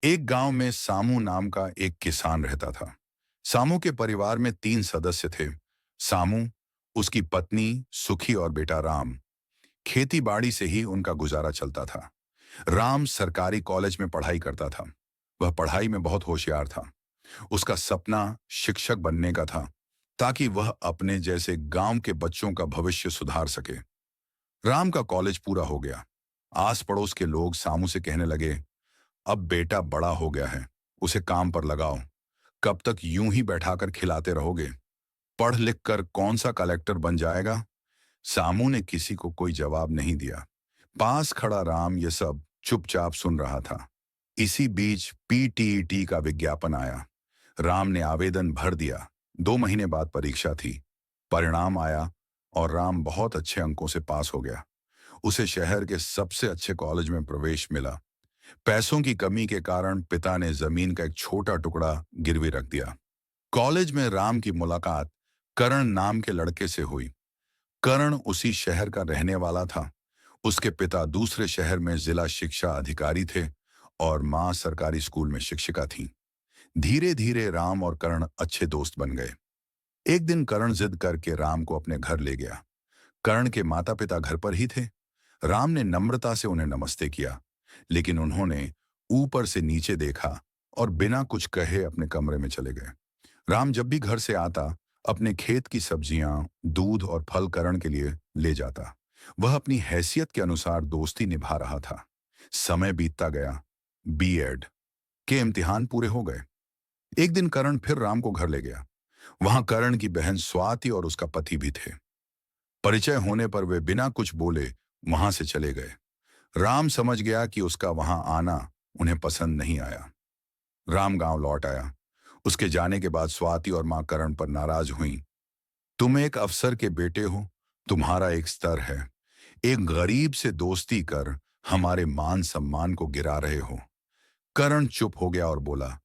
एक गांव में सामू नाम का एक किसान रहता था। सामू के परिवार में 3 सदस्य थे। सामू, उसकी पत्नी सुखी और बेटा राम। खेती बाड़ी से ही उनका गुजारा चलता था। राम सरकारी कॉलेज में पढ़ाई करता था। वह पढ़ाई में बहुत होशियार था। उसका सपना शिक्षक बनने का था, ताकि वह अपने जैसे गांव के बच्चों का भविष्य सुधार सके। राम का कॉलेज पूरा हो गया। आस पड़ोस के लोग सामू से कहने लगे, अब बेटा बड़ा हो गया है, उसे काम पर लगाओ। कब तक यूं ही बैठाकर खिलाते रहोगे? पढ़ लिख कर कौन सा कलेक्टर बन जाएगा? सामू ने किसी को कोई जवाब नहीं दिया। पास खड़ा राम ये सब चुपचाप सुन रहा था। इसी बीच पीटीईटी का विज्ञापन आया। राम ने आवेदन भर दिया। 2 महीने बाद परीक्षा थी। परिणाम आया और राम बहुत अच्छे अंकों से पास हो गया। उसे शहर के सबसे अच्छे कॉलेज में प्रवेश मिला। पैसों की कमी के कारण पिता ने जमीन का एक छोटा टुकड़ा गिरवी रख दिया। कॉलेज में राम की मुलाकात करण नाम के लड़के से हुई। करण उसी शहर का रहने वाला था। उसके पिता दूसरे शहर में जिला शिक्षा अधिकारी थे और मां सरकारी स्कूल में शिक्षिका थी। धीरे धीरे राम और करण अच्छे दोस्त बन गए। एक दिन करण जिद करके राम को अपने घर ले गया। करण के माता पिता घर पर ही थे। राम ने नम्रता से उन्हें नमस्ते किया, लेकिन उन्होंने ऊपर से नीचे देखा और बिना कुछ कहे अपने कमरे में चले गए। राम जब भी घर से आता, अपने खेत की सब्जियां, दूध और फल करण के लिए ले जाता। वह अपनी हैसियत के अनुसार दोस्ती निभा रहा था। समय बीतता गया। बीएड के इम्तिहान पूरे हो गए। एक दिन करण फिर राम को घर ले गया। वहां करण की बहन स्वाति और उसका पति भी थे। परिचय होने पर वे बिना कुछ बोले वहां से चले गए। राम समझ गया कि उसका वहां आना उन्हें पसंद नहीं आया। राम गांव लौट आया। उसके जाने के बाद स्वाति और मां करण पर नाराज हुई। तुम एक अफसर के बेटे हो, तुम्हारा एक स्तर है, एक गरीब से दोस्ती कर हमारे मान सम्मान को गिरा रहे हो। करण चुप हो गया और बोला,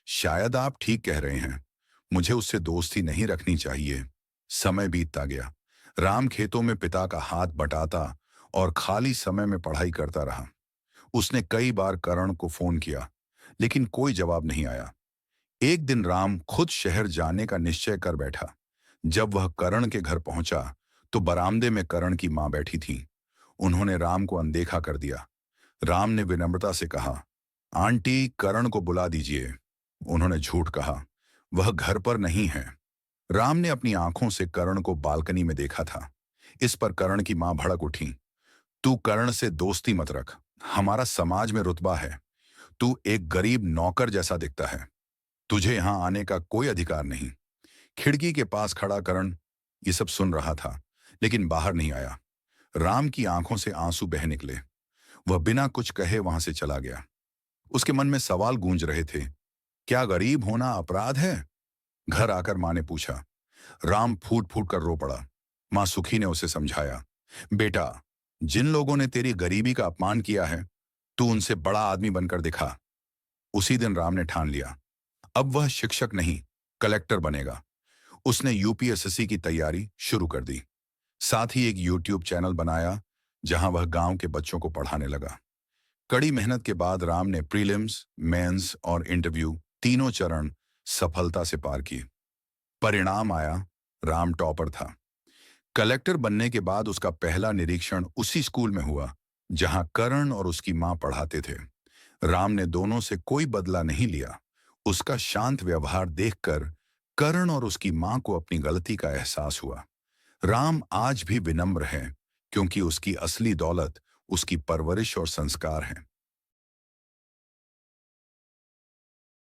शायद आप ठीक कह रहे हैं, मुझे उससे दोस्ती नहीं रखनी चाहिए। समय बीतता गया। राम खेतों में पिता का हाथ बटाता और खाली समय में पढ़ाई करता रहा। उसने कई बार करण को फोन किया, लेकिन कोई जवाब नहीं आया। एक दिन राम खुद शहर जाने का निश्चय कर बैठा। जब वह करण के घर पहुंचा, तो बरामदे में करण की मां बैठी थी। उन्होंने राम को अनदेखा कर दिया। राम ने विनम्रता से कहा, आंटी, करण को बुला दीजिए। उन्होंने झूठ कहा, वह घर पर नहीं है। राम ने अपनी आंखों से करण को बालकनी में देखा था। इस पर करण की मां भड़क उठी, तू करण से दोस्ती मत रख, हमारा समाज में रुतबा है। तू एक गरीब नौकर जैसा दिखता है, तुझे यहां आने का कोई अधिकार नहीं। खिड़की के पास खड़ा करण ये सब सुन रहा था, लेकिन बाहर नहीं आया। राम की आंखों से आंसू बह निकले। वह बिना कुछ कहे वहां से चला गया। उसके मन में सवाल गूंज रहे थे, क्या गरीब होना अपराध है? घर आकर मां ने पूछा। राम फूट फूट कर रो पड़ा। मां सुखी ने उसे समझाया, बेटा, जिन लोगों ने तेरी गरीबी का अपमान किया है, तू उनसे बड़ा आदमी बनकर दिखा। उसी दिन राम ने ठान लिया, अब वह शिक्षक नहीं, कलेक्टर बनेगा। उसने यूपीएसएससी की तैयारी शुरू कर दी। साथ ही एक यूट्यूब चैनल बनाया, जहां वह गांव के बच्चों को पढ़ाने लगा। कड़ी मेहनत के बाद राम ने प्रीलिम्स, मेंस और इंटरव्यू तीनों चरण सफलता से पार किए। परिणाम आया, राम टॉपर था। कलेक्टर बनने के बाद उसका पहला निरीक्षण उसी स्कूल में हुआ, जहां करण और उसकी मां पढ़ाते थे। राम ने दोनों से कोई बदला नहीं लिया। उसका शांत व्यवहार देखकर करण और उसकी मां को अपनी गलती का एहसास हुआ। राम आज भी विनम्र है, क्योंकि उसकी असली दौलत उसकी परवरिश और संस्कार है।